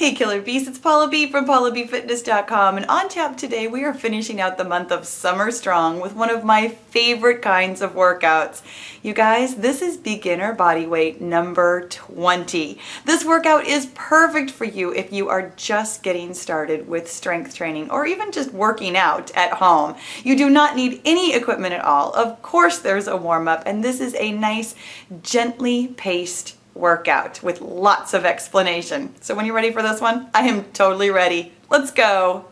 Hey Killer Bees, it's Paula B from PaulaBFitness.com, and on tap today we are finishing out the month of Summer Strong with one of my favorite kinds of workouts. You guys, this is beginner body weight number 20. This workout is perfect for you if you are just getting started with strength training or even just working out at home. You do not need any equipment at all. Of course there's a warm-up, and this is a nice, gently paced workout with lots of explanation. So when you're ready for this one, I am totally ready. Let's go.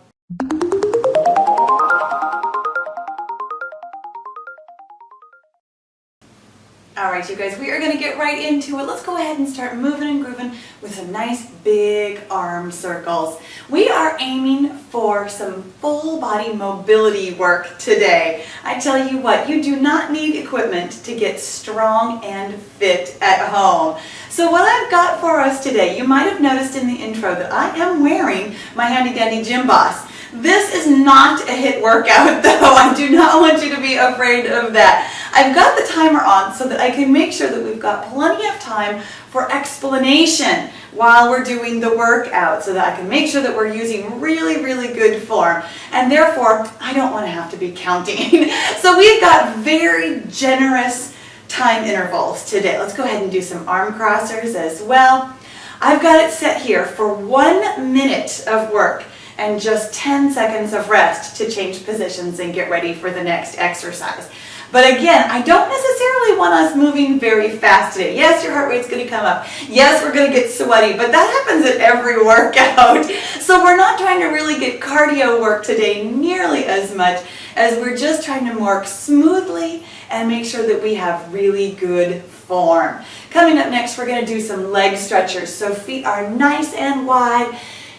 All right, you guys, we are gonna get right into it. Let's go ahead and start moving and grooving with some nice big arm circles. We are aiming for some full body mobility work today. I tell you what, you do not need equipment to get strong and fit at home. So what I've got for us today, you might have noticed in the intro that I am wearing my handy dandy Gym Boss. This is not a HIIT workout though. I do not want you to be afraid of that. I've got the timer on so that I can make sure that we've got plenty of time for explanation while we're doing the workout, so that I can make sure that we're using really, really good form. And therefore, I don't want to have to be counting. So we've got very generous time intervals today. Let's go ahead and do some arm crossers as well. I've got it set here for 1 minute of work and just 10 seconds of rest to change positions and get ready for the next exercise. But again, I don't necessarily want us moving very fast today. Yes, your heart rate's going to come up. Yes, we're going to get sweaty, but that happens at every workout. So we're not trying to really get cardio work today nearly as much as we're just trying to work smoothly and make sure that we have really good form. Coming up next, we're going to do some leg stretchers. So feet are nice and wide.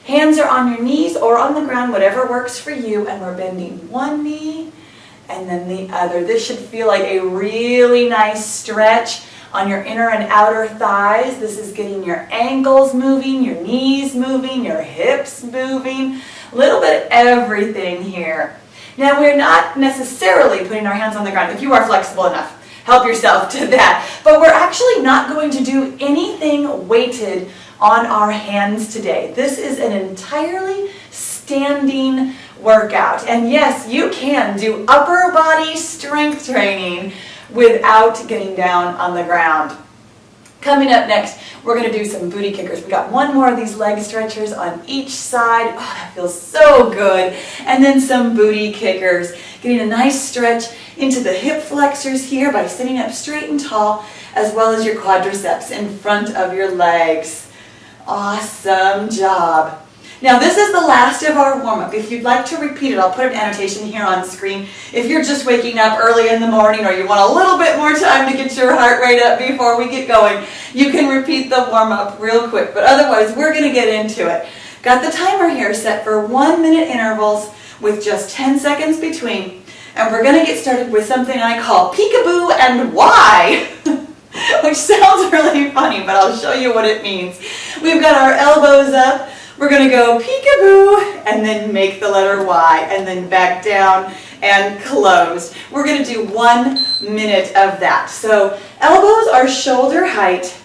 Hands are on your knees or on the ground, whatever works for you, and we're bending one knee and then the other. This should feel like a really nice stretch on your inner and outer thighs. This is getting your ankles moving, your knees moving, your hips moving, a little bit of everything here. Now, we're not necessarily putting our hands on the ground. If you are flexible enough, help yourself to that. But we're actually not going to do anything weighted on our hands today. This is an entirely standing workout. And yes, you can do upper body strength training without getting down on the ground. Coming up next, we're going to do some booty kickers. We got one more of these leg stretchers on each side. Oh, that feels so good. And then some booty kickers. Getting a nice stretch into the hip flexors here by sitting up straight and tall, as well as your quadriceps in front of your legs. Awesome job. Now this is the last of our warm-up. If you'd like to repeat it, I'll put an annotation here on screen. If you're just waking up early in the morning or you want a little bit more time to get your heart rate up before we get going, you can repeat the warm-up real quick. But otherwise, we're going to get into it. Got the timer here set for 1 minute intervals with just 10 seconds between. And we're going to get started with something I call peekaboo and why. Which sounds really funny, but I'll show you what it means. We've got our elbows up. We're going to go peekaboo and then make the letter Y and then back down and close. We're going to do 1 minute of that. So elbows are shoulder height.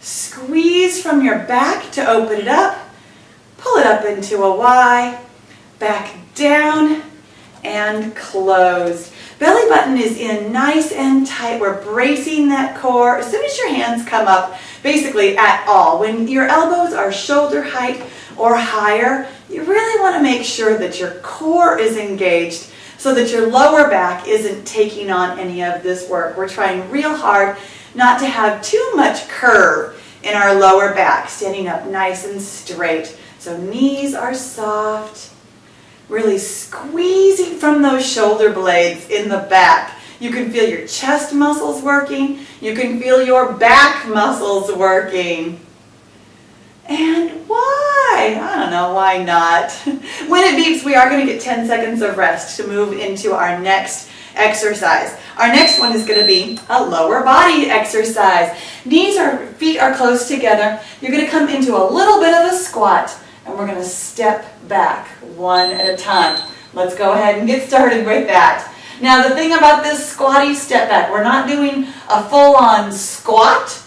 Squeeze from your back to open it up. Pull it up into a Y. Back down and closed. Belly button is in nice and tight. We're bracing that core. As soon as your hands come up, basically at all, when your elbows are shoulder height or higher, you really want to make sure that your core is engaged so that your lower back isn't taking on any of this work. We're trying real hard not to have too much curve in our lower back, standing up nice and straight. So knees are soft. Really squeezing from those shoulder blades in the back. You can feel your chest muscles working. You can feel your back muscles working. And why? I don't know, why not? When it beeps, we are going to get 10 seconds of rest to move into our next exercise. Our next one is going to be a lower body exercise. Feet are close together. You're going to come into a little bit of a squat. And we're going to step back one at a time. Let's go ahead and get started with that. Now the thing about this squatty step back, we're not doing a full-on squat.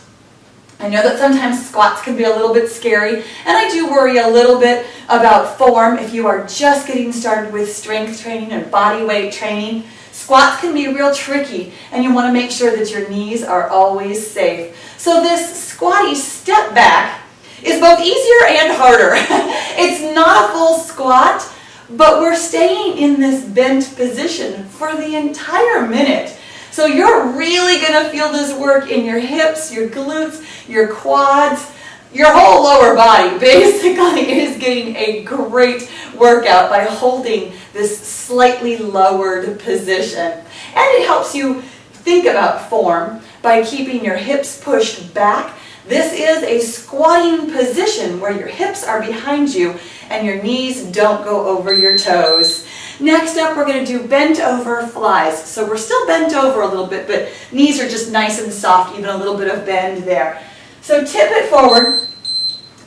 I know that sometimes squats can be a little bit scary, and I do worry a little bit about form if you are just getting started with strength training and body weight training. Squats can be real tricky, and you want to make sure that your knees are always safe. So this squatty step back is both easier and harder. It's not a full squat, but we're staying in this bent position for the entire minute. So you're really going to feel this work in your hips, your glutes, your quads, your whole lower body basically is getting a great workout by holding this slightly lowered position. And it helps you think about form by keeping your hips pushed back. This is a squatting position where your hips are behind you and your knees don't go over your toes. Next up, we're going to do bent over flies. So we're still bent over a little bit, but knees are just nice and soft, even a little bit of bend there. So tip it forward.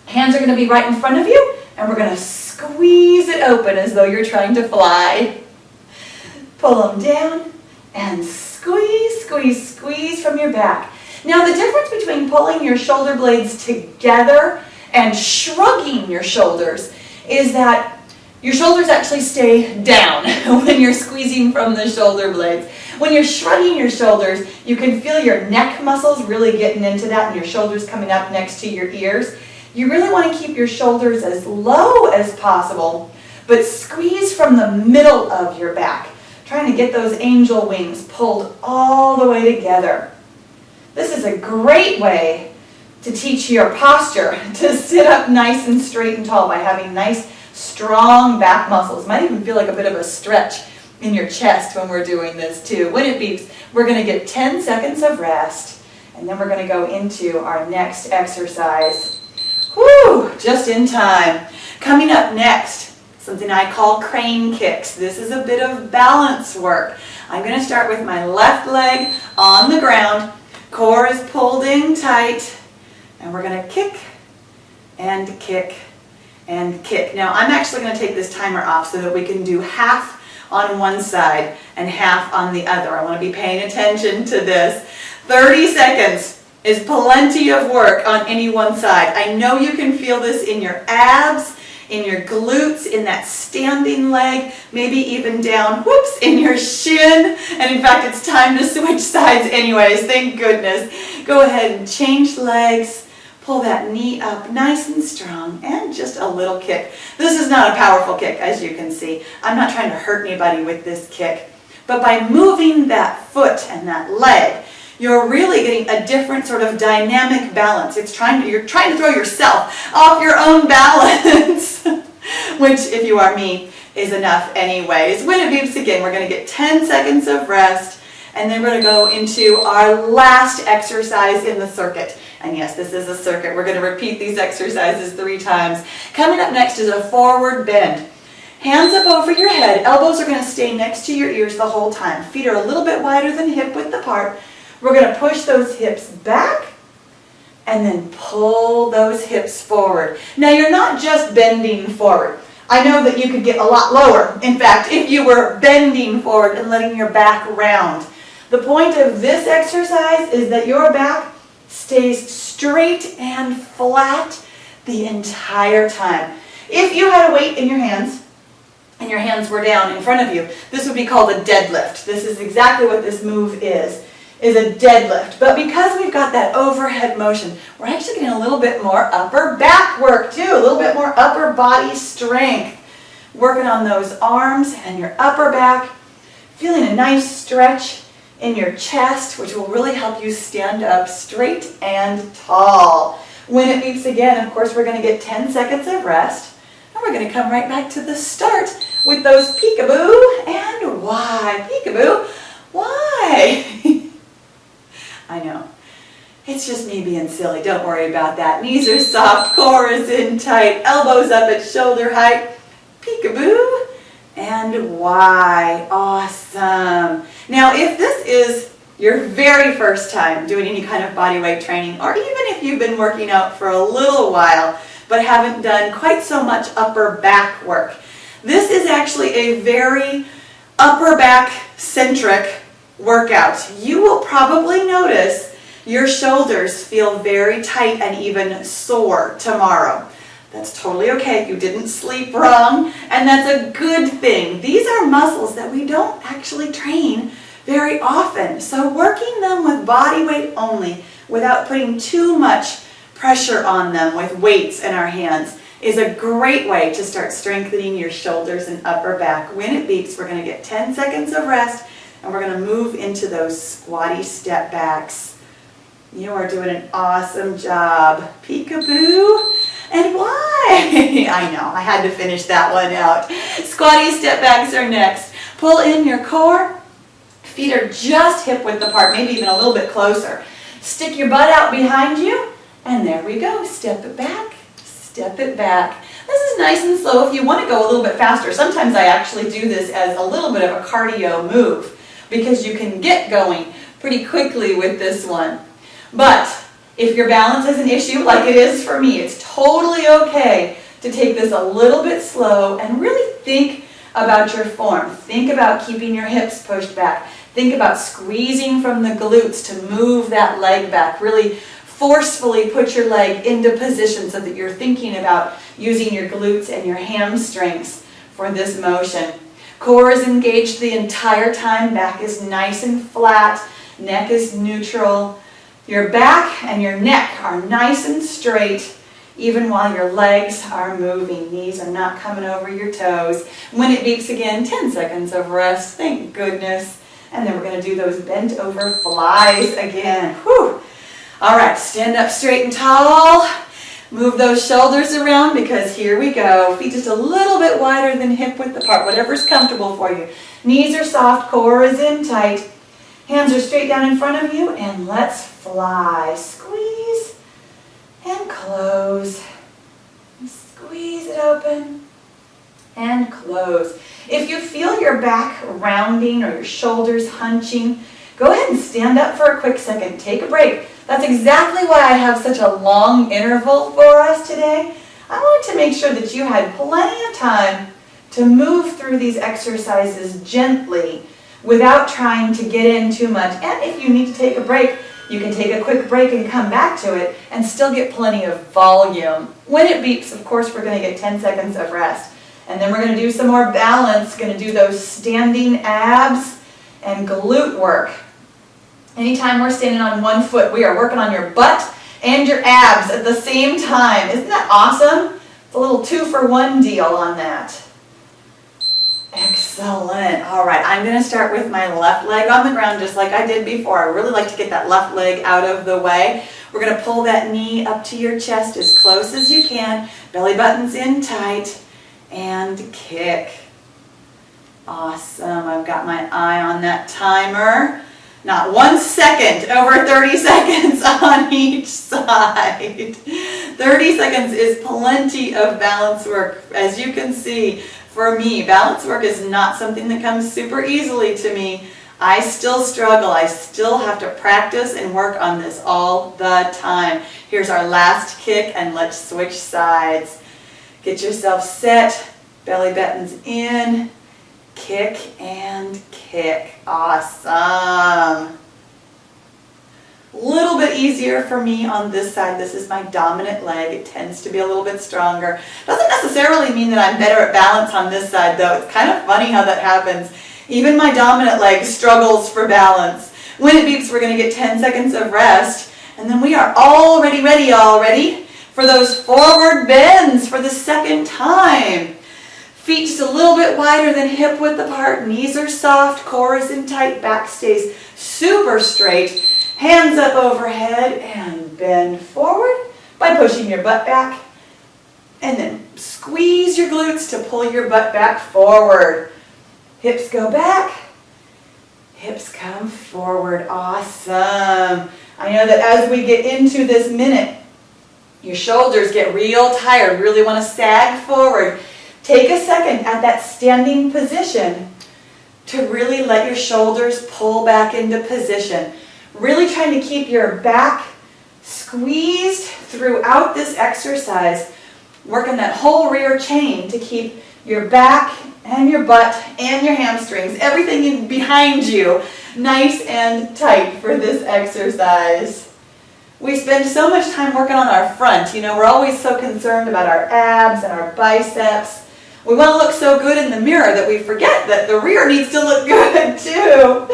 Hands are going to be right in front of you, and we're going to squeeze it open as though you're trying to fly. Pull them down and squeeze, squeeze, squeeze from your back. Now the difference between pulling your shoulder blades together and shrugging your shoulders is that your shoulders actually stay down when you're squeezing from the shoulder blades. When you're shrugging your shoulders, you can feel your neck muscles really getting into that and your shoulders coming up next to your ears. You really want to keep your shoulders as low as possible, but squeeze from the middle of your back, trying to get those angel wings pulled all the way together. This is a great way to teach your posture to sit up nice and straight and tall by having nice strong back muscles. Might even feel like a bit of a stretch in your chest when we're doing this too. When it beeps, we're going to get 10 seconds of rest, and then we're going to go into our next exercise. Whew, just in time. Coming up next, something I call crane kicks. This is a bit of balance work. I'm going to start with my left leg on the ground. Core is pulled in tight, and we're going to kick and kick and kick. Now I'm actually going to take this timer off so that we can do half on one side and half on the other. I want to be paying attention to this. 30 seconds is plenty of work on any one side. I know you can feel this in your abs, in your glutes, in that standing leg, maybe even down, whoops, in your shin. And in fact, it's time to switch sides anyways, thank goodness. Go ahead and change legs. Pull that knee up nice and strong, and just a little kick. This is not a powerful kick, as you can see. I'm not trying to hurt anybody with this kick. But by moving that foot and that leg, you're really getting a different sort of dynamic balance. You're trying to throw yourself off your own balance, which, if you are me, is enough anyways. When it beeps again, we're going to get 10 seconds of rest, and then we're going to go into our last exercise in the circuit. And yes, this is a circuit. We're going to repeat these exercises 3 times. Coming up next is a forward bend. Hands up over your head. Elbows are going to stay next to your ears the whole time. Feet are a little bit wider than hip width apart. We're going to push those hips back and then pull those hips forward. Now you're not just bending forward. I know that you could get a lot lower. In fact, if you were bending forward and letting your back round. The point of this exercise is that your back stays straight and flat the entire time. If you had a weight in your hands and your hands were down in front of you, this would be called a deadlift. This is exactly what this move is a deadlift. But because we've got that overhead motion, we're actually getting a little bit more upper back work too, a little bit more upper body strength. Working on those arms and your upper back, feeling a nice stretch in your chest, which will really help you stand up straight and tall. When it beeps again, of course, we're going to get 10 seconds of rest, and we're going to come right back to the start with those peekaboo and why. Peekaboo, why? I know. It's just me being silly. Don't worry about that. Knees are soft, core is in tight, elbows up at shoulder height. Peekaboo and why. Awesome. Now, if this is your very first time doing any kind of body weight training, or even if you've been working out for a little while but haven't done quite so much upper back work, this is actually a very upper back centric workout. You will probably notice your shoulders feel very tight and even sore tomorrow. That's totally okay. You didn't sleep wrong, and that's a good thing. These are muscles that we don't actually train very often. So working them with body weight only, without putting too much pressure on them with weights in our hands, is a great way to start strengthening your shoulders and upper back. When it beeps, we're going to get 10 seconds of rest, and we're going to move into those squatty step backs. You are doing an awesome job. Peekaboo. And why? I know, I had to finish that one out. Squatty step backs are next. Pull in your core. Feet are just hip width apart, maybe even a little bit closer. Stick your butt out behind you, and there we go. Step it back, step it back. This is nice and slow if you want to go a little bit faster. Sometimes I actually do this as a little bit of a cardio move because you can get going pretty quickly with this one. But if your balance is an issue like it is for me, it's totally okay to take this a little bit slow and really think about your form. Think about keeping your hips pushed back. Think about squeezing from the glutes to move that leg back. Really forcefully put your leg into position so that you're thinking about using your glutes and your hamstrings for this motion. Core is engaged the entire time. Back is nice and flat. Neck is neutral. Your back and your neck are nice and straight even while your legs are moving. Knees are not coming over your toes. When it beeps again, 10 seconds of rest. Thank goodness. And then we're going to do those bent over flies again. Whew. All right, stand up straight and tall. Move those shoulders around because here we go. Feet just a little bit wider than hip width apart, whatever's comfortable for you. Knees are soft, core is in tight. Hands are straight down in front of you, and let's fly. Squeeze and close. Squeeze it open and close. If you feel your back rounding or your shoulders hunching, go ahead and stand up for a quick second. Take a break. That's exactly why I have such a long interval for us today. I wanted to make sure that you had plenty of time to move through these exercises gently without trying to get in too much. And if you need to take a break, you can take a quick break and come back to it and still get plenty of volume. When it beeps, of course, we're going to get 10 seconds of rest. And then we're going to do some more balance, going to do those standing abs and glute work. Anytime we're standing on one foot, we are working on your butt and your abs at the same time. Isn't that awesome? It's a little 2-for-1 deal on that. Excellent. All right, I'm going to start with my left leg on the ground just like I did before. I really like to get that left leg out of the way. We're going to pull that knee up to your chest as close as you can. Belly button's in tight. And kick. Awesome. I've got my eye on that timer. Not 1 second, over 30 seconds on each side. 30 seconds is plenty of balance work. As you can see, for me, balance work is not something that comes super easily to me. I still struggle. I still have to practice and work on this all the time. Here's our last kick, and let's switch sides. Get yourself set, belly button's in, kick and kick. Awesome. Little bit easier for me on this side. This is my dominant leg. It tends to be a little bit stronger. Doesn't necessarily mean that I'm better at balance on this side though. It's kind of funny how that happens. Even my dominant leg struggles for balance. When it beeps, we're going to get 10 seconds of rest, and then we are already ready for those forward bends for the second time. Feet just a little bit wider than hip width apart. Knees are soft, core is in tight, back stays super straight. Hands up overhead and bend forward by pushing your butt back. And then squeeze your glutes to pull your butt back forward. Hips go back. Hips come forward. Awesome. I know that as we get into this minute, your shoulders get real tired, really want to sag forward. Take a second at that standing position to really let your shoulders pull back into position. Really trying to keep your back squeezed throughout this exercise. Working that whole rear chain to keep your back and your butt and your hamstrings, everything behind you, nice and tight for this exercise. We spend so much time working on our front. You know, we're always so concerned about our abs and our biceps. We want to look so good in the mirror that we forget that the rear needs to look good too.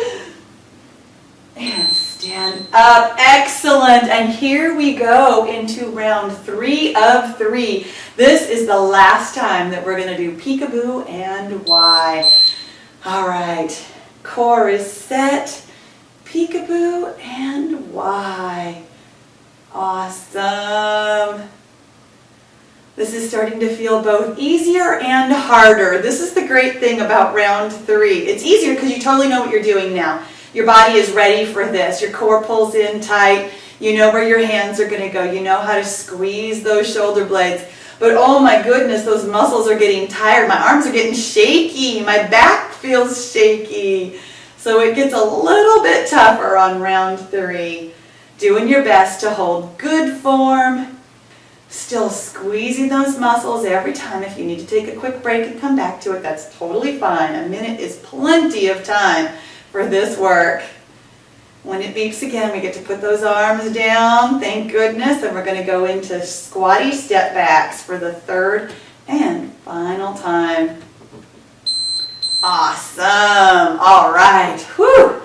And stand up. Excellent. And here we go into round 3 of 3. This is the last time that we're going to do peekaboo and Y. All right. Core is set. Peekaboo and Y. Awesome. This is starting to feel both easier and harder. This is the great thing about round 3. It's easier because you totally know what you're doing now. Your body is ready for this. Your core pulls in tight. You know where your hands are going to go. You know how to squeeze those shoulder blades. But oh my goodness, those muscles are getting tired. My arms are getting shaky. My back feels shaky. So it gets a little bit tougher on round 3. Doing your best to hold good form. Still squeezing those muscles every time. If you need to take a quick break and come back to it, that's totally fine. A minute is plenty of time for this work. When it beeps again, we get to put those arms down. Thank goodness. And we're going to go into squatty step backs for the 3rd and final time. Awesome. All right. Whew.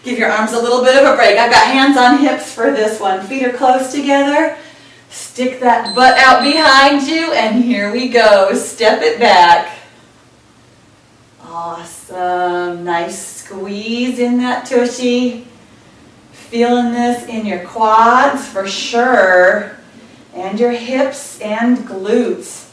Give your arms a little bit of a break. I've got hands on hips for this one. Feet are close together. Stick that butt out behind you, and here we go. Step it back. Awesome. Nice squeeze in that tushy. Feeling this in your quads for sure, and your hips and glutes.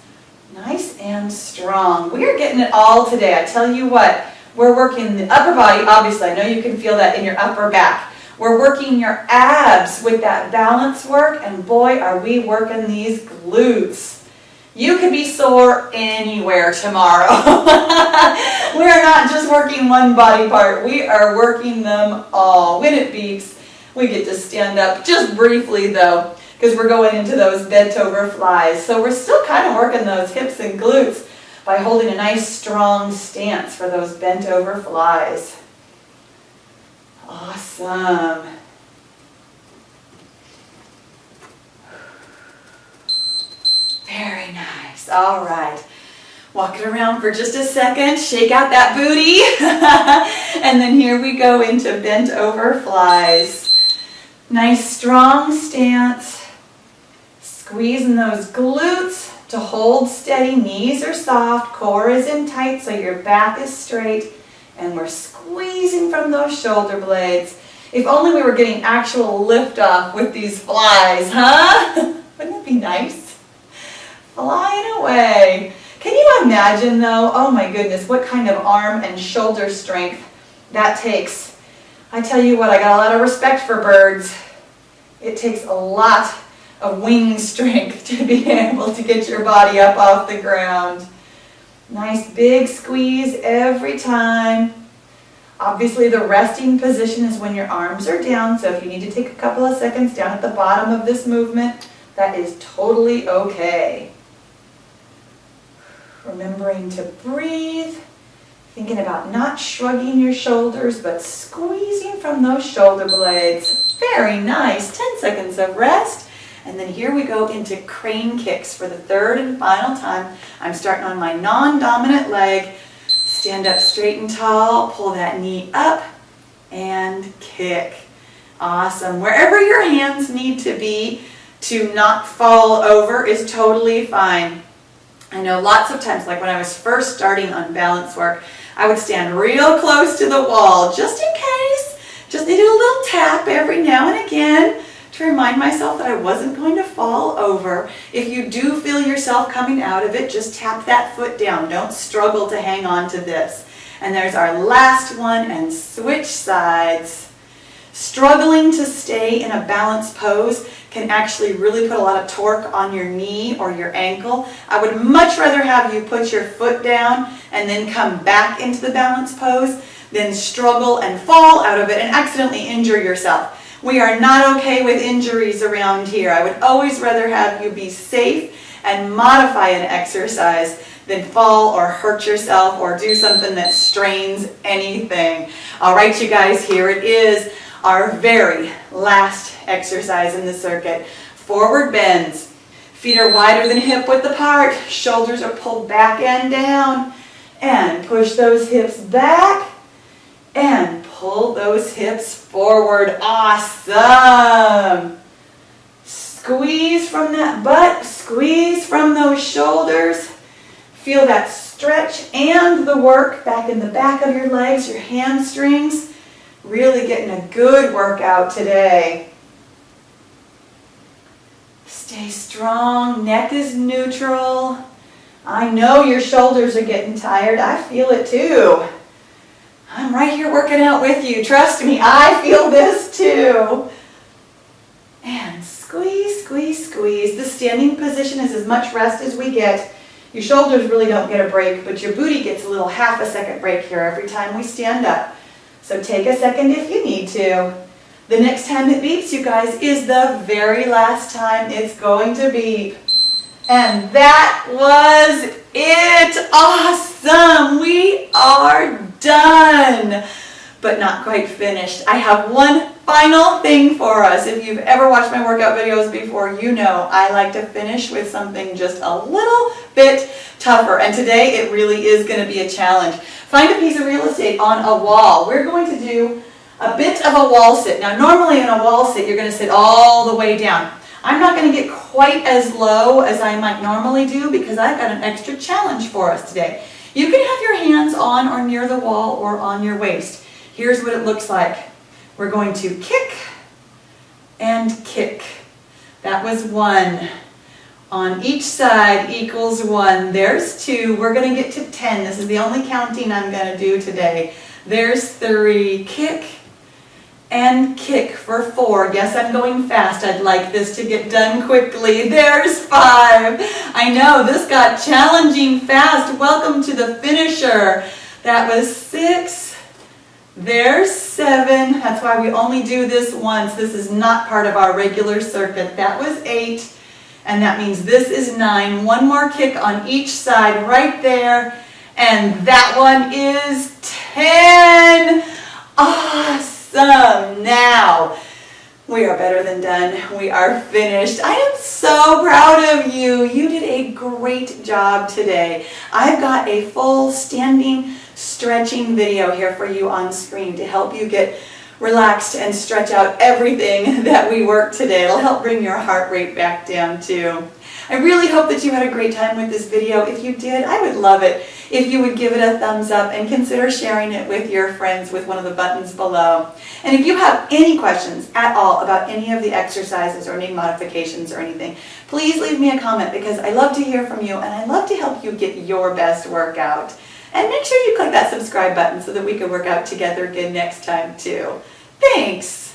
Nice and strong. We are getting it all today. I tell you what, we're working the upper body. Obviously, I know you can feel that in your upper back. We're working your abs with that balance work, and boy, are we working these glutes. You could be sore anywhere tomorrow. We are not just working one body part. We are working them all. When it beeps, we get to stand up just briefly though, because we're going into those bent over flies. So we're still kind of working those hips and glutes by holding a nice strong stance for those bent over flies. Awesome. Very nice. All right. Walk it around for just a second. Shake out that booty. And then here we go into bent over flies. Nice strong stance. Squeezing those glutes to hold steady. Knees are soft. Core is in tight so your back is straight. And we're squeezing from those shoulder blades. If only we were getting actual lift off with these flies, huh? Wouldn't it be nice? Flying away. Can you imagine though, oh my goodness, what kind of arm and shoulder strength that takes. I tell you what, I got a lot of respect for birds. It takes a lot of wing strength to be able to get your body up off the ground. Nice big squeeze every time. Obviously the resting position is when your arms are down, so if you need to take a couple of seconds down at the bottom of this movement, that is totally okay. Remembering to breathe, thinking about not shrugging your shoulders, but squeezing from those shoulder blades. Very nice. 10 seconds of rest. And then here we go into crane kicks for the 3rd and final time. I'm starting on my non-dominant leg. Stand up straight and tall, pull that knee up, and kick. Awesome. Wherever your hands need to be to not fall over is totally fine. I know lots of times, like when I was first starting on balance work, I would stand real close to the wall just in case. Just needed a little tap every now and again to remind myself that I wasn't going to fall over. If you do feel yourself coming out of it, just tap that foot down. Don't struggle to hang on to this. And there's our last one, and switch sides. Struggling to stay in a balanced pose can actually really put a lot of torque on your knee or your ankle. I would much rather have you put your foot down and then come back into the balanced pose than struggle and fall out of it and accidentally injure yourself. We are not okay with injuries around here. I would always rather have you be safe and modify an exercise than fall or hurt yourself or do something that strains anything. All right, you guys, here it is. Our very last exercise in the circuit. Forward bends. Feet are wider than hip width apart. Shoulders are pulled back and down. And push those hips back. And pull those hips forward. Awesome. Squeeze from that butt. Squeeze from those shoulders. Feel that stretch and the work back in the back of your legs, your hamstrings. Really getting a good workout today. Stay strong. Neck is neutral. I know your shoulders are getting tired. I feel it too. I'm right here working out with you. Trust me, I feel this too. And squeeze, squeeze, squeeze. The standing position is as much rest as we get. Your shoulders really don't get a break, but your booty gets a little half a second break here every time we stand up. So take a second if you need to. The next time it beeps, you guys, is the very last time it's going to beep. And that was it. Awesome. We are done. But not quite finished. I have one final thing for us. If you've ever watched my workout videos before, you know I like to finish with something just a little bit tougher. And today it really is going to be a challenge. Find a piece of real estate on a wall. We're going to do a bit of a wall sit. Now normally in a wall sit you're going to sit all the way down. I'm not going to get quite as low as I might normally do because I've got an extra challenge for us today. You can have your hands on or near the wall or on your waist. Here's what it looks like. We're going to kick and kick. That was 1. On each side equals 1. There's 2. We're going to get to 10. This is the only counting I'm going to do today. There's 3. Kick and kick for 4. Yes, I'm going fast. I'd like this to get done quickly. There's 5. I know, this got challenging fast. Welcome to the finisher. That was 6. There's 7. That's why we only do this once. This is not part of our regular circuit. That was 8. And that means this is 9. One more kick on each side right there. And that one is 10. Awesome. Now, we are better than done. We are finished. I am so proud of you. You did a great job today. I've got a full standing stretching video here for you on screen to help you get relaxed and stretch out everything that we worked today. It'll help bring your heart rate back down too. I really hope that you had a great time with this video. If you did, I would love it if you would give it a thumbs up and consider sharing it with your friends with one of the buttons below. And if you have any questions at all about any of the exercises or any modifications or anything, please leave me a comment because I love to hear from you and I love to help you get your best workout. And make sure you click that subscribe button so that we can work out together again next time too. Thanks!